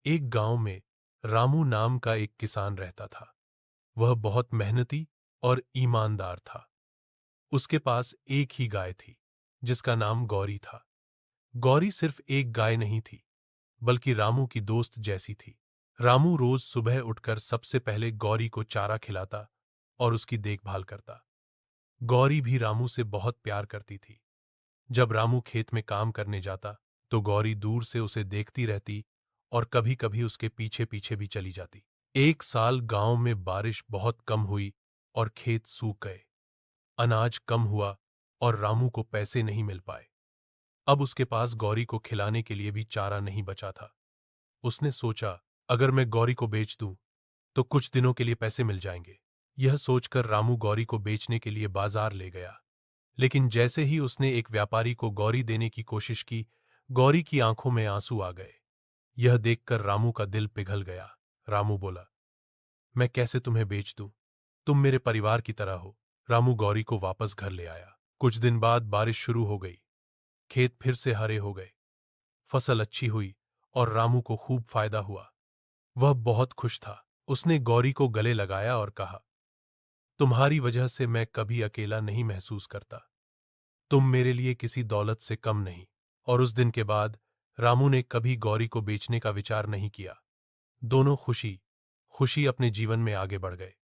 एक गांव में रामू नाम का एक किसान रहता था। वह बहुत मेहनती और ईमानदार था। उसके पास एक ही गाय थी, जिसका नाम गौरी था। गौरी सिर्फ एक गाय नहीं थी, बल्कि रामू की दोस्त जैसी थी। रामू रोज सुबह उठकर सबसे पहले गौरी को चारा खिलाता और उसकी देखभाल करता। गौरी भी रामू से बहुत प्यार करती थी। जब रामू खेत में काम करने जाता, तो गौरी दूर से उसे देखती रहती और कभी-कभी उसके पीछे-पीछे भी चली जाती। एक साल गांव में बारिश बहुत कम हुई और खेत सूख गए। अनाज कम हुआ और रामू को पैसे नहीं मिल पाए। अब उसके पास गौरी को खिलाने के लिए भी चारा नहीं बचा था। उसने सोचा, अगर मैं गौरी को बेच दूं, तो कुछ दिनों के लिए पैसे मिल जाएंगे। यह सोचकर रामू गौरी को बेचने के लिए बाजार ले गया। लेकिन जैसे ही उसने एक व्यापारी को गौरी देने की कोशिश की, गौरी की आंखों में आंसू आ गए। यह देखकर रामू का दिल पिघल गया। रामू बोला, मैं कैसे तुम्हें बेच दूं? तुम मेरे परिवार की तरह हो। रामू गौरी को वापस घर ले आया। कुछ दिन बाद बारिश शुरू हो गई। खेत फिर से हरे हो गए। फसल अच्छी हुई और रामू को खूब फायदा हुआ। वह बहुत खुश था। उसने गौरी को गले लगाया और कहा, तुम्हारी वजह से मैं कभी अकेला नहीं महसूस करता। तुम मेरे लिए किसी दौलत से कम नहीं। और उस दिन के बाद रामू ने कभी गौरी को बेचने का विचार नहीं किया। दोनों खुशी खुशी अपने जीवन में आगे बढ़ गए।